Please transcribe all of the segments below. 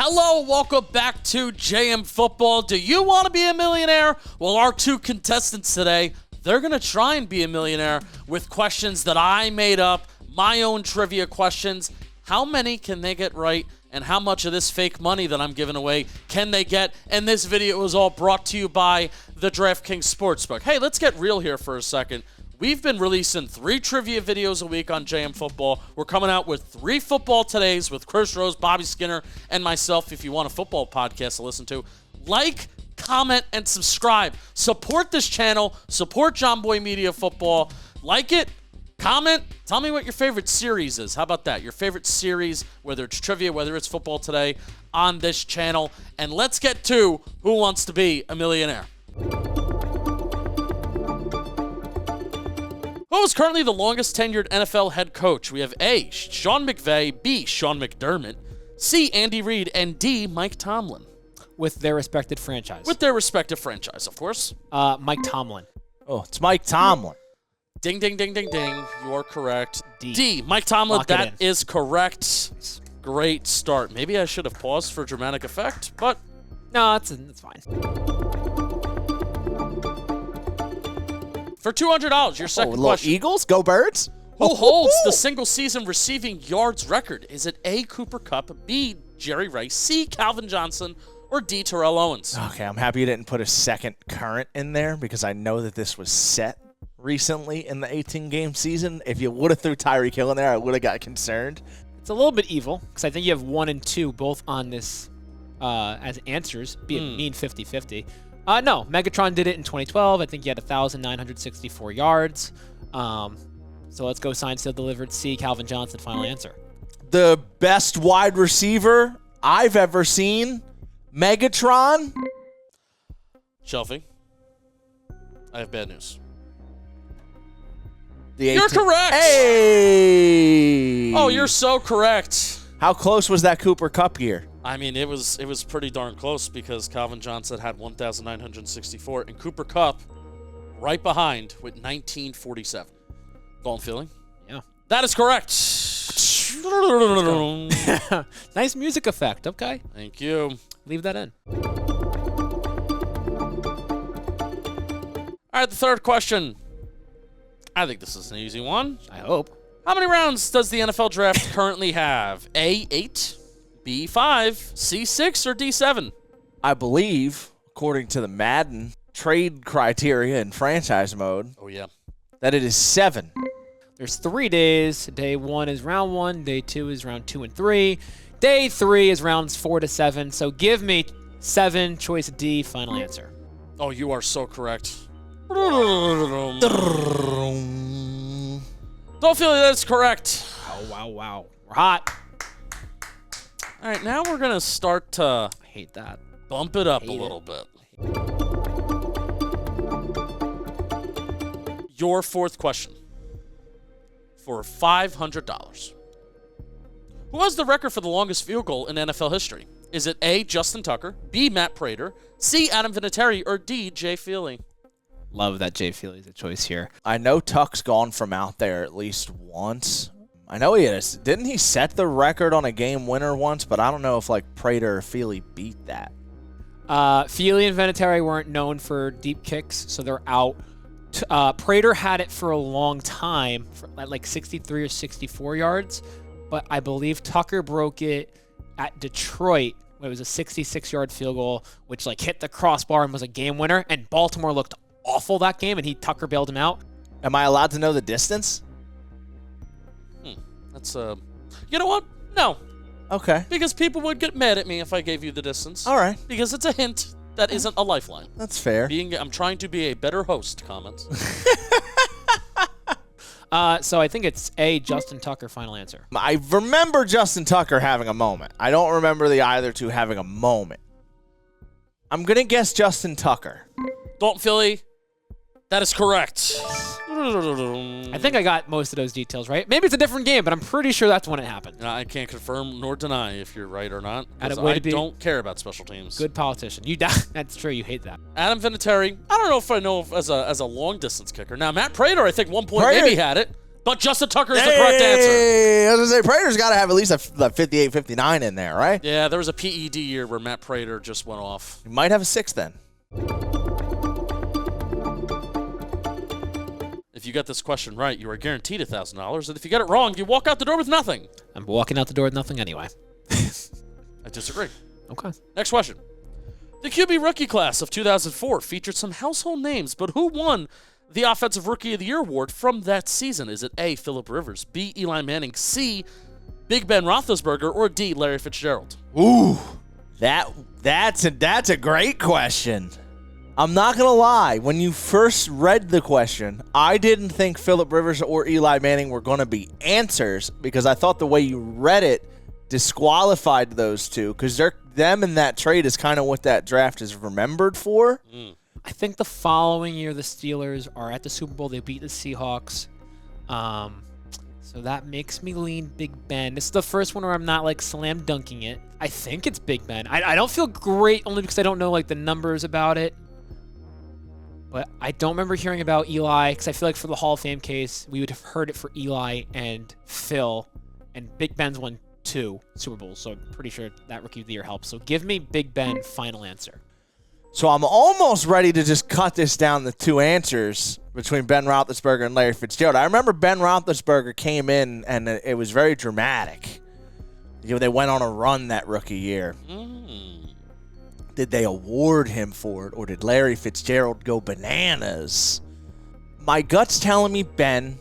Hello, welcome back to JM Football. Do you want to be a millionaire? Well, our two contestants today, they're going to try and be a millionaire with questions that I made up, my own trivia questions. How many can they get right, and how much of this fake money that I'm giving away can they get? And this video was all brought to you by the DraftKings Sportsbook. Hey, let's get real here for a second. We've been releasing 3 trivia videos a week on JM Football. We're coming out with 3 football todays with Chris Rose, Bobby Skinner, and myself. If you want a football podcast to listen to, like, comment, and subscribe. Support this channel. Support John Boy Media Football. Like it, comment. Tell me what your favorite series is. How about that? Your favorite series, whether it's trivia, whether it's football today, on this channel. And let's get to Who Wants to Be a Millionaire? Who is currently the longest tenured NFL head coach? We have A, Sean McVay, B, Sean McDermott, C, Andy Reid, and D, Mike Tomlin. With their respective franchise. With their respective franchise, of course. Mike Tomlin. Oh, it's Mike Tomlin. Ding, ding, ding, ding, ding. You are correct. D. Mike Tomlin, Lock that is correct. Great start. Maybe I should have paused for dramatic effect, but... No, it's fine. For $200, your second question. Eagles, go Birds. Who holds the single-season receiving yards record? Is it A, Cooper Kupp, B, Jerry Rice, C, Calvin Johnson, or D, Terrell Owens? Okay, I'm happy you didn't put a second current in there because I know that this was set recently in the 18-game season. If you would have threw Tyreek Hill in there, I would have got concerned. It's a little bit evil because I think you have 1 and 2 both on this as answers, be it mean 50-50. No, Megatron did it in 2012. I think he had 1,964 yards. So let's go signed, still delivered. C, Calvin Johnson, final answer. The best wide receiver I've ever seen, Megatron. Shelfy, I have bad news. You're correct. Hey! Oh, you're so correct. How close was that Cooper Kupp year? I mean, it was pretty darn close because Calvin Johnson had 1,964 and Cooper Kupp right behind with 1,947. Golden feeling? Yeah. That is correct. Nice music effect. Okay. Thank you. Leave that in. All right, the third question. I think this is an easy one. I hope. How many rounds does the NFL draft currently have? A, 8, B, 5, C, 6, or D, 7? I believe, according to the Madden trade criteria in franchise mode, Oh, yeah. that it is 7. There's 3 days. Day 1 is round 1. Day 2 is round 2 and 3. Day 3 is rounds 4 to 7. So give me 7, choice D, final answer. Oh, you are so correct. Don't feel like that's correct. Oh, wow. We're hot. All right, now we're going to start to I hate that. bump it up a Hate little it. bit. Your fourth question for $500. Who has the record for the longest field goal in NFL history? Is it A, Justin Tucker, B, Matt Prater, C, Adam Vinatieri, or D, Jay Feely? Love that Jay Feely's a choice here. I know Tuck's gone from out there at least once. I know he is. Didn't he set the record on a game winner once? But I don't know if, like, Prater or Feely beat that. Feely and Vinatieri weren't known for deep kicks, so they're out. Prater had it for a long time, at like 63 or 64 yards. But I believe Tucker broke it at Detroit. It was a 66-yard field goal, which like hit the crossbar and was a game winner. And Baltimore looked awful that game, and Tucker bailed him out. Am I allowed to know the distance? That's, you know what? No, Okay. because people would get mad at me if I gave you the distance. All right. Because it's a hint that isn't a lifeline. That's fair. I'm trying to be a better host, comments. So I think it's A, Justin Tucker, final answer. I remember Justin Tucker having a moment. I don't remember the either two having a moment. I'm going to guess Justin Tucker. Dalton Philly, that is correct. I think I got most of those details right. Maybe it's a different game, but I'm pretty sure that's when it happened. I can't confirm nor deny if you're right or not. Add 'Cause a way I to be- don't care about special teams. Good politician. That's true. You hate that. Adam Vinatieri, I don't know if I know if as a long distance kicker. Now Matt Prater, I think one point Prater- maybe had it. But Justin Tucker is the correct answer. I was going to say, Prater's got to have at least a 58, 59 in there, right? Yeah, there was a PED year where Matt Prater just went off. You might have a 6 then. If you get this question right, you are guaranteed $1,000. And if you get it wrong, you walk out the door with nothing. I'm walking out the door with nothing anyway. I disagree. Okay. Next question. The QB rookie class of 2004 featured some household names, but who won the Offensive Rookie of the Year award from that season? Is it A, Phillip Rivers, B, Eli Manning, C, Big Ben Roethlisberger, or D, Larry Fitzgerald? Ooh, that's a great question. I'm not going to lie. When you first read the question, I didn't think Phillip Rivers or Eli Manning were going to be answers because I thought the way you read it disqualified those two because them in that trade is kind of what that draft is remembered for. I think the following year the Steelers are at the Super Bowl. They beat the Seahawks. So that makes me lean Big Ben. This is the first one where I'm not like slam dunking it. I think it's Big Ben. I don't feel great only because I don't know like the numbers about it. But I don't remember hearing about Eli because I feel like for the Hall of Fame case, we would have heard it for Eli and Phil. And Big Ben's won 2 Super Bowls, so I'm pretty sure that Rookie of the Year helps. So give me Big Ben, final answer. So I'm almost ready to just cut this down to 2 answers between Ben Roethlisberger and Larry Fitzgerald. I remember Ben Roethlisberger came in, and it was very dramatic. They went on a run that rookie year. Did they award him for it, or did Larry Fitzgerald go bananas? My gut's telling me Ben.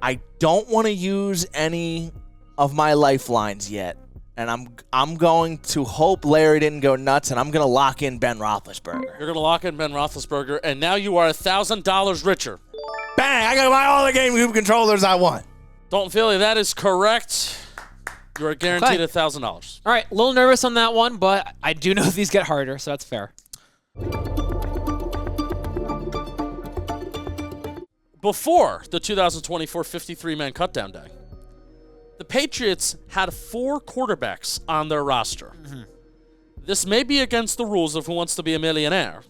I don't want to use any of my lifelines yet, and I'm going to hope Larry didn't go nuts, and I'm going to lock in Ben Roethlisberger. You're going to lock in Ben Roethlisberger, and now you are $1,000 richer. Bang! I got to buy all the GameCube controllers I want. Dalton Feely, that is correct. You are guaranteed $1,000. All right, a little nervous on that one, but I do know these get harder, so that's fair. Before the 2024 53-man cutdown day, the Patriots had 4 quarterbacks on their roster. This may be against the rules of Who Wants to Be a Millionaire,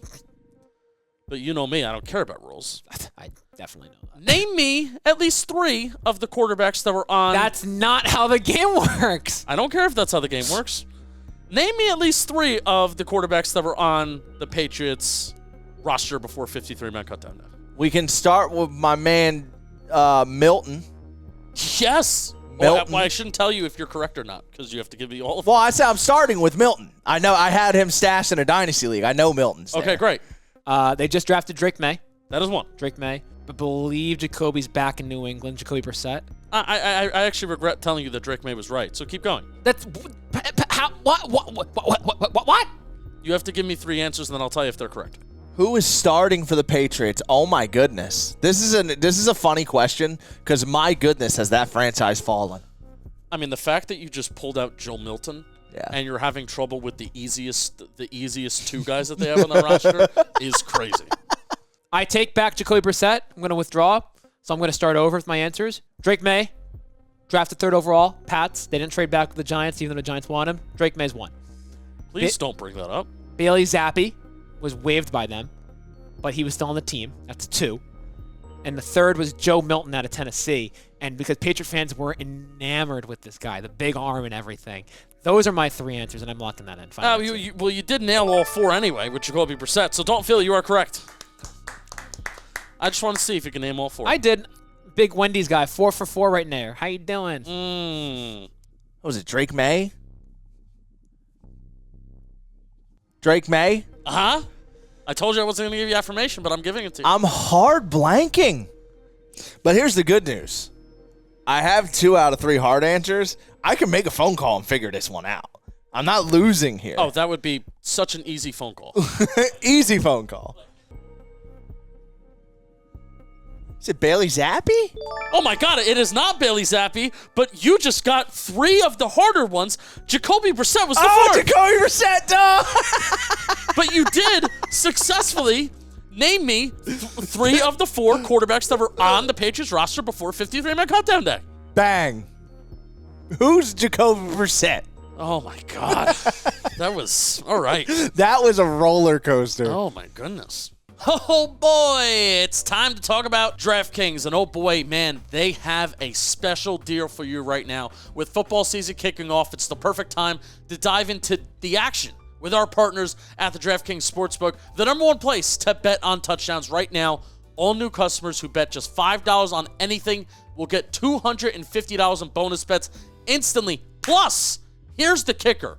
but you know me, I don't care about rules. I definitely know that. Name me at least 3 of the quarterbacks that were on. That's not how the game works. I don't care if that's how the game works. Name me at least 3 of the quarterbacks that were on the Patriots roster before 53-man cutdown day. We can start with my man Milton. Yes. Well, I shouldn't tell you if you're correct or not because you have to give me all of them. Well, I said I'm starting with Milton. I know I had him stashed in a dynasty league. I know Milton's there. Okay, great. They just drafted Drake May. That is one. Drake May. I believe Jacoby's back in New England. Jacoby Brissett. I actually regret telling you that Drake May was right, so keep going. That's how, what? You have to give me 3 answers, and then I'll tell you if they're correct. Who is starting for the Patriots? Oh my goodness. This is a funny question because my goodness has that franchise fallen. I mean, the fact that you just pulled out Joe Milton and you're having trouble with the easiest 2 guys that they have on their roster is crazy. I take back Jacoby Brissett. I'm going to withdraw, so I'm going to start over with my answers. Drake May, drafted 3rd overall. Pats. They didn't trade back with the Giants, even though the Giants want him. Drake May's 1. Please don't bring that up. Bailey Zappi was waived by them, but he was still on the team. That's 2. And the 3rd was Joe Milton out of Tennessee. And because Patriot fans were enamored with this guy, the big arm and everything. Those are my 3 answers, and I'm locking that in. You did nail all 4 anyway with Jacoby Brissett, so don't feel you are correct. I just want to see if you can name all 4. I did. Big Wendy's guy, 4 for 4 right there. How you doing? What was it, Drake May? Drake May? Uh-huh. I told you I wasn't going to give you affirmation, but I'm giving it to you. I'm hard blanking. But here's the good news. I have 2 out of 3 hard answers. I can make a phone call and figure this one out. I'm not losing here. Oh, that would be such an easy phone call. Easy phone call. Is it Bailey Zappi? Oh, my God. It is not Bailey Zappi, but you just got 3 of the harder ones. Jacoby Brissett was the 4th. Jacoby Brissett, duh! But you did successfully name me 3 of the 4 quarterbacks that were on the Patriots roster before 53-man cutdown day. Bang. Who's Jacoby Brissett? Oh, my God. That was all right. That was a roller coaster. Oh, my goodness. Oh boy, it's time to talk about DraftKings. And oh boy, man, they have a special deal for you right now. With football season kicking off, it's the perfect time to dive into the action with our partners at the DraftKings Sportsbook, the #1 place to bet on touchdowns right now. All new customers who bet just $5 on anything will get $250 in bonus bets instantly. Plus, here's the kicker.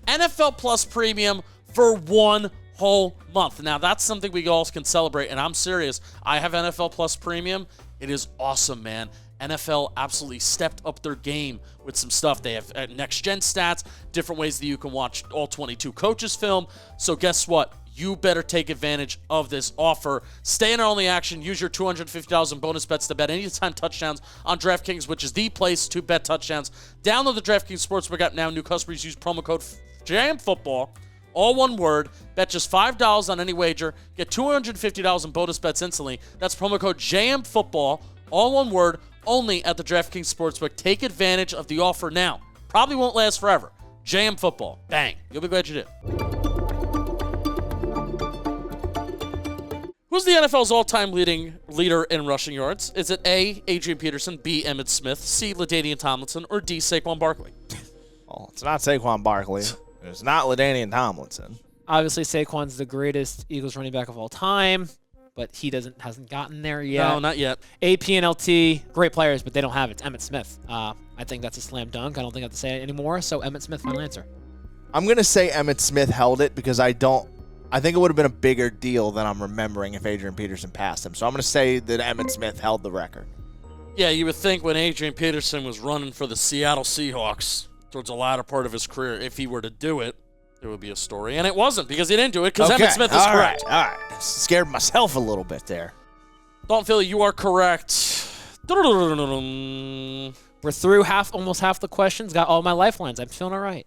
NFL Plus Premium for 1 whole month. Now, that's something we all can celebrate, and I'm serious. I have NFL Plus Premium. It is awesome, man. NFL absolutely stepped up their game with some stuff. They have next-gen stats, different ways that you can watch all 22 coaches film. So guess what? You better take advantage of this offer. Stay in on the action. Use your $250 in bonus bets to bet anytime touchdowns on DraftKings, which is the place to bet touchdowns. Download the DraftKings Sportsbook app now. New customers use promo code JAMFootball. All one word. Bet just $5 on any wager. Get $250 in bonus bets instantly. That's promo code JAMFootball. All one word. Only at the DraftKings Sportsbook. Take advantage of the offer now. Probably won't last forever. JM Football. Bang. You'll be glad you did. Who's the NFL's all-time leader in rushing yards? Is it A, Adrian Peterson, B, Emmitt Smith, C, LaDainian Tomlinson, or D, Saquon Barkley? Oh, it's not Saquon Barkley. It's not LaDainian Tomlinson. Obviously, Saquon's the greatest Eagles running back of all time, but he hasn't gotten there yet. No, not yet. AP and LT, great players, but they don't have it. It's Emmitt Smith. I think that's a slam dunk. I don't think I have to say it anymore, so Emmitt Smith, final answer. I'm going to say Emmitt Smith held it because I think it would have been a bigger deal than I'm remembering if Adrian Peterson passed him. So I'm going to say that Emmitt Smith held the record. Yeah, you would think when Adrian Peterson was running for the Seattle Seahawks towards the latter part of his career, if he were to do it, there would be a story. And it wasn't because he didn't do it because Emmitt Smith is correct. All right. Scared myself a little bit there. Dalton Philly, you are correct. We're through almost half the questions. Got all my lifelines. I'm feeling all right.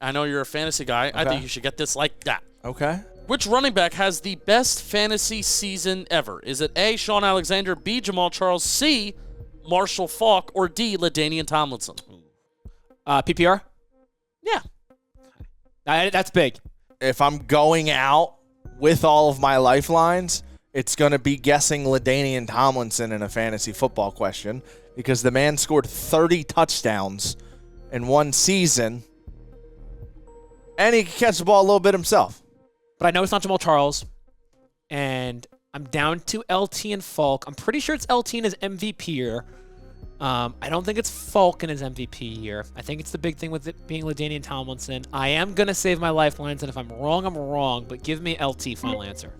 I know you're a fantasy guy. Okay. I think you should get this like that. Okay. Which running back has the best fantasy season ever? Is it A, Sean Alexander, B, Jamal Charles, C, Marshall Faulk, or D, LaDainian Tomlinson? PPR? Yeah. That's big. If I'm going out with all of my lifelines, it's going to be guessing LaDainian Tomlinson in a fantasy football question because the man scored 30 touchdowns in one season, and he can catch the ball a little bit himself. But I know it's not Jamal Charles, and I'm down to LT and Falk. I'm pretty sure it's LT in his MVP year. I don't think it's Falk in his MVP year. I think it's the big thing with it being LaDainian Tomlinson. I am going to save my lifelines, and if I'm wrong, I'm wrong, but give me LT final answer.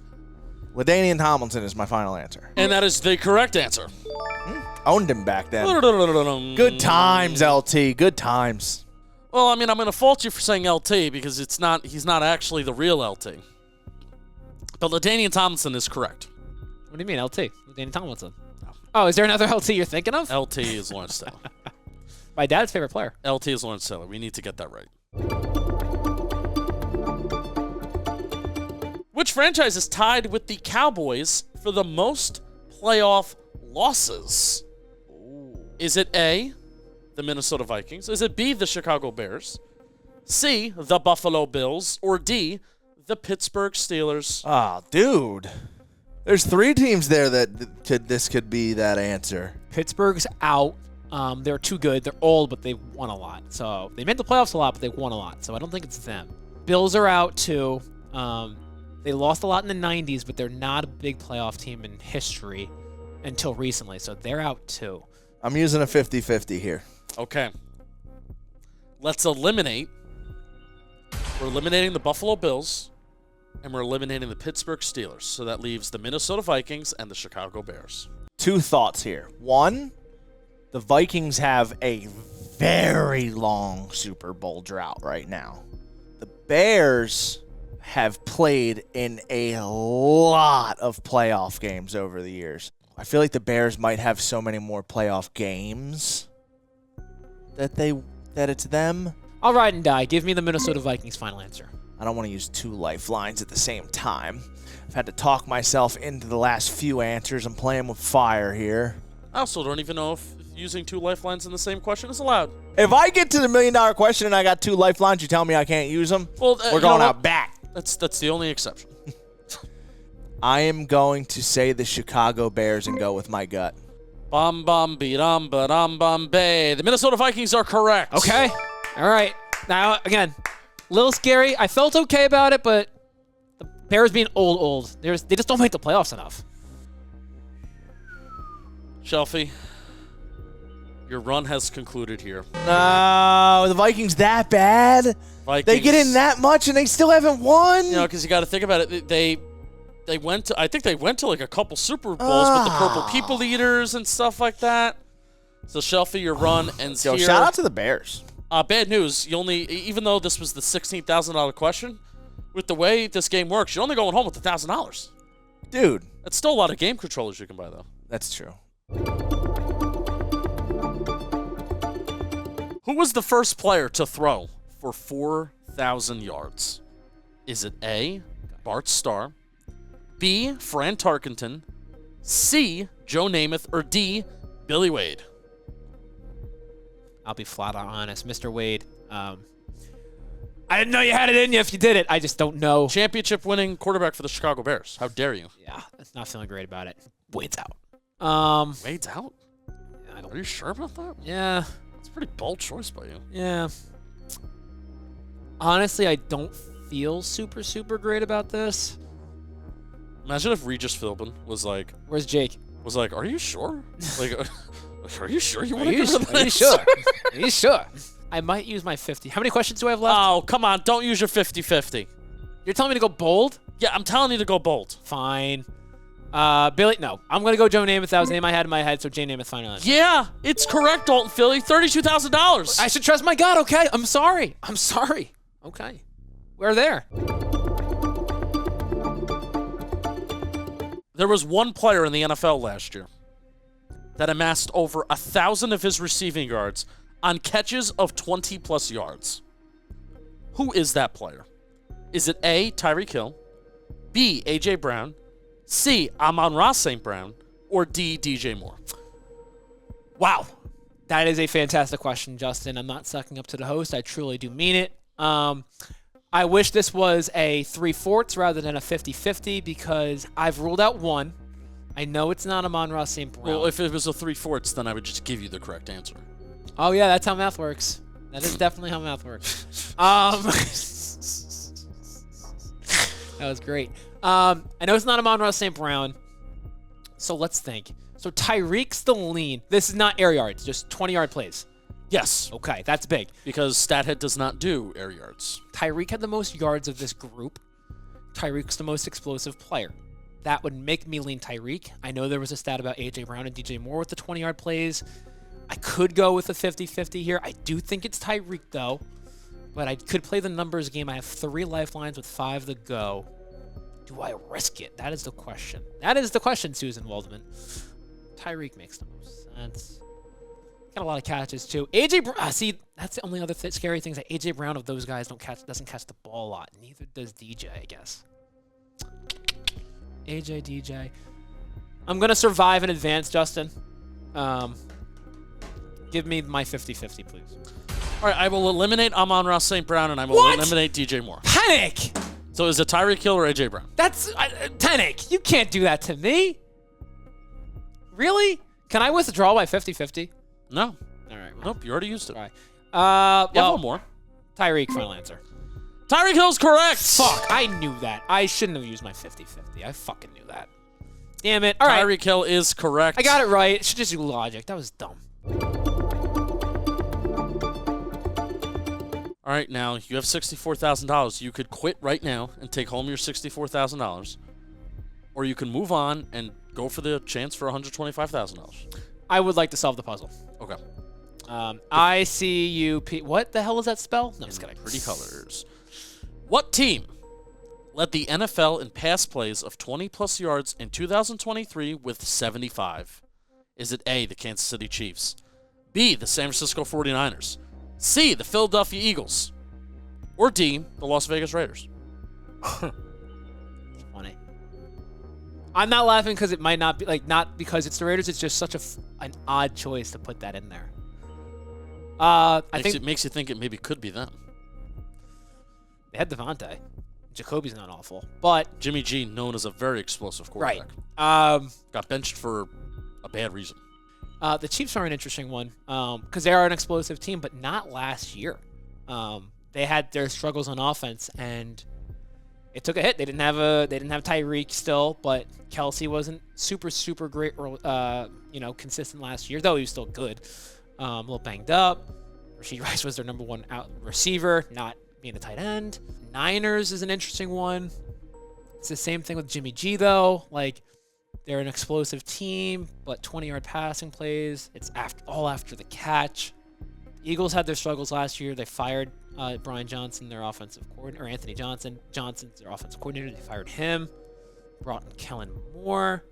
LaDainian Tomlinson is my final answer. And that is the correct answer. Owned him back then. Good times, LT. Good times. Well, I mean, I'm going to fault you for saying LT because he's not actually the real LT. But LaDainian Tomlinson is correct. What do you mean, LT? LaDainian Tomlinson. Oh, is there another LT you're thinking of? LT is Lawrence Taylor. My dad's favorite player. LT is Lawrence Taylor. We need to get that right. Which franchise is tied with the Cowboys for the most playoff losses? Is it A, the Minnesota Vikings? Is it B, the Chicago Bears? C, the Buffalo Bills? Or D, the Pittsburgh Steelers? Oh, dude. There's 3 teams there that this could be that answer. Pittsburgh's out. They're too good. They're old, but they've won a lot. So they made the playoffs a lot, but they've won a lot. So I don't think it's them. Bills are out too. They lost a lot in the 90s, but they're not a big playoff team in history until recently. So they're out too. I'm using a 50-50 here. Okay. Let's eliminate. We're eliminating the Buffalo Bills, and we're eliminating the Pittsburgh Steelers. So that leaves the Minnesota Vikings and the Chicago Bears. 2 thoughts here. 1, the Vikings have a very long Super Bowl drought right now. The Bears have played in a lot of playoff games over the years. I feel like the Bears might have so many more playoff games that it's them. I'll ride and die. Give me the Minnesota Vikings final answer. I don't want to use 2 lifelines at the same time. I've had to talk myself into the last few answers. I'm playing with fire here. I also don't even know if using 2 lifelines in the same question is allowed. If I get to the $1 million question and I got 2 lifelines, you tell me I can't use them? Well, we're going out back. That's the only exception. I am going to say the Chicago Bears and go with my gut. Bum bum be-dum ba-dum bum bay. The Minnesota Vikings are correct. Okay. All right. Now, again, a little scary. I felt okay about it, but the Bears being old. They just don't make the playoffs enough. Shelfie, your run has concluded here. No, the Vikings that bad? Vikings, They get in that much and they still haven't won? You know, because you got to think about it. They went to, I think they went to like a couple Super Bowls with the Purple People Eaters and stuff like that. So Shelfie, your run ends Yo, here. shout out to the Bears. Bad news. Even though this was the $16,000 question, with the way this game works, you're only going home with $1,000. Dude. That's still a lot of game controllers you can buy, though. That's true. Who was the first player to throw for 4,000 yards? Is it A, Bart Starr, B, Fran Tarkenton, C, Joe Namath, or D, Billy Wade? I'll be flat out honest. Mr. Wade, I didn't know you had it in you if you did it. I just don't know. Championship-winning quarterback for the Chicago Bears. How dare you? Yeah, that's not feeling great about it. Wade's out. Wade's out? Are you sure about that? Yeah. That's a pretty bold choice by you. Yeah. Honestly, I don't feel super great about this. Imagine if Regis Philbin was like... Where's Jake? Was like, are you sure? Like, are you sure you want Are to you, give her are you this? sure? Are you sure? I might use my 50. How many questions do I have left? Oh, come on. Don't use your 50-50. You're telling me to go bold? Yeah, I'm telling you to go bold. Fine. Billy, no. I'm going to go Joe Namath. That was the name I had in my head, so Jay Namath final answer. Yeah, it's correct, Dalton Philly. $32,000. I should trust my God, okay? I'm sorry. Okay. We're there. There was one player in the NFL last year that amassed over 1,000 of his receiving yards on catches of 20-plus yards. Who is that player? Is it A, Tyreek Hill, B, A.J. Brown, C, Amon-Ra St. Brown, or D, DJ Moore? Wow. That is a fantastic question, Justin. I'm not sucking up to the host. I truly do mean it. I wish this was a 3/4 rather than a 50-50 because I've ruled out one. I know it's not Amon-Ra St. Brown. Well, if it was a 3/4, then I would just give you the correct answer. Oh, yeah, that's how math works. That is definitely how math works. That was great. I know it's not Amon-Ra St. Brown, so let's think. So Tyreek's the lean. This is not air yards, just 20-yard plays. Yes, Okay, that's big. because StatHead does not do air yards. Tyreek had the most yards of this group. Tyreek's the most explosive player. That would make me lean Tyreek. I know there was a stat about A.J. Brown and DJ Moore with the 20-yard plays. I could go with a 50-50 here. I do think it's Tyreek, though. But I could play the numbers game. I have 3 lifelines with 5 to go. Do I risk it? That is the question. That is the question, Susan Waldman. Tyreek makes the most sense. Got a lot of catches, too. A.J. Brown, see, that's the only other scary thing is that A.J. Brown of those guys doesn't catch the ball a lot. Neither does DJ, I guess. A.J., DJ. I'm going to survive in advance, Justin. Give me my 50-50, please. All right, I will eliminate Amon-Ra St. Brown, and I will eliminate DJ Moore. Panic! So is it Tyreek Hill or A.J. Brown? That's... Panic! You can't do that to me. Really? Can I withdraw by 50-50? No. All right. Well, Nope, you already used it. all right. Yeah, one more. Tyreek, final answer. Tyreek Hill's correct. Fuck, I knew that. I shouldn't have used my 50-50. I fucking knew that. Damn it. All right. Tyreek Hill is correct. I got it right. It should just do logic. That was dumb. All right, now you have $64,000. You could quit right now and take home your $64,000, or you can move on and go for the chance for $125,000. I would like to solve the puzzle. Okay. ICUP. What the hell is that spell? No, just kidding. Pretty colors. What team led the NFL in pass plays of 20-plus yards in 2023 with 75? Is it A, the Kansas City Chiefs, B, the San Francisco 49ers, C, the Philadelphia Eagles, or D, the Las Vegas Raiders? Funny. I'm not laughing because it might not be, like, not because it's the Raiders. It's just such an odd choice to put that in there. I think It makes you think it maybe could be them. they had Devontae. Jacoby's not awful, but Jimmy G, known as a very explosive right. quarterback. Got benched for a bad reason. The Chiefs are an interesting one because they are an explosive team, but not last year. They had their struggles on offense, and it took a hit. They didn't have Tyreek still, but Kelsey wasn't super great, consistent last year. Though he was still good. A little banged up. Rashee Rice was their number one out receiver, not being a tight end. Niners is an interesting one. It's the same thing with Jimmy G though. Like, they're an explosive team, but 20-yard passing plays. It's all after the catch. Eagles had their struggles last year. They fired Brian Johnson, their offensive coordinator, or Anthony Johnson's their offensive coordinator. They fired him. Brought in Kellen Moore.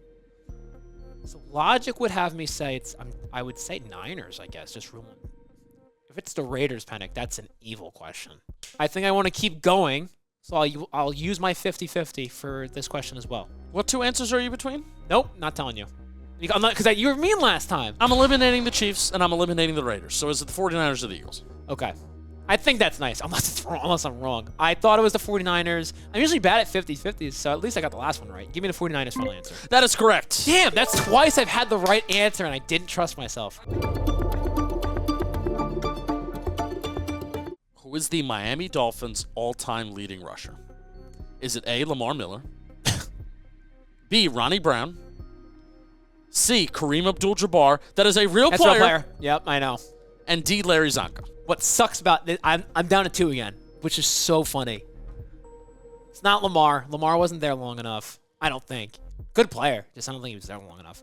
So logic would have me say I would say Niners, I guess, just ruling. If it's the Raiders panic, that's an evil question. I think I want to keep going, so I'll use my 50-50 for this question as well. What two answers are you between? Nope, not telling you. I'm not, because you were mean last time. I'm eliminating the Chiefs, and I'm eliminating the Raiders. So is it the 49ers or the Eagles? Okay. I think that's nice, unless I'm wrong. I thought it was the 49ers. I'm usually bad at 50-50s, so at least I got the last one right. Give me the 49ers final answer. That is correct. Damn, that's twice I've had the right answer, and I didn't trust myself. Who is the Miami Dolphins' all-time leading rusher? Is it A, Lamar Miller, B, Ronnie Brown, C, Kareem Abdul-Jabbar, that is a real That's player, a real player. Yep, I know. and D, Larry Zonka? What sucks about this, I'm down to 2 again, which is so funny. It's not Lamar. Lamar wasn't there long enough, I don't think. Good player, just I don't think he was there long enough.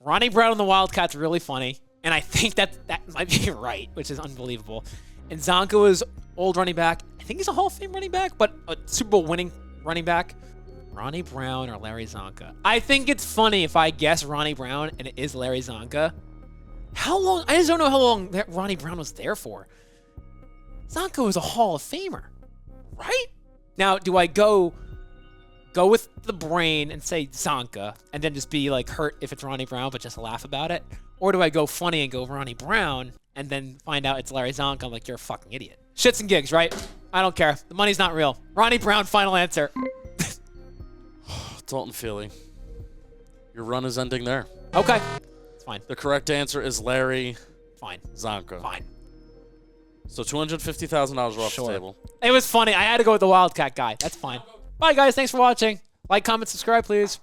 Ronnie Brown and the Wildcats really funny, and I think that might be right, which is unbelievable. And Zonka was old running back. I think he's a Hall of Fame running back, but a Super Bowl winning running back. Ronnie Brown or Larry Zonka. I think it's funny if I guess Ronnie Brown and it is Larry Zonka. How long? I just don't know how long that Ronnie Brown was there for. Zonka was a Hall of Famer, right? Now, do I go with the brain and say Zonka and then just be like hurt if it's Ronnie Brown but just laugh about it? Or do I go funny and go Ronnie Brown and then find out it's Larry Zonka? I'm like, you're a fucking idiot. Shits and gigs, right? I don't care. The money's not real. Ronnie Brown, final answer. Dalton Feely, your run is ending there. Okay. It's fine. The correct answer is Larry Fine. Zonka. Fine. So $250,000 off the table. It was funny. I had to go with the Wildcat guy. That's fine. Bye, guys. Thanks for watching. Like, comment, subscribe, please.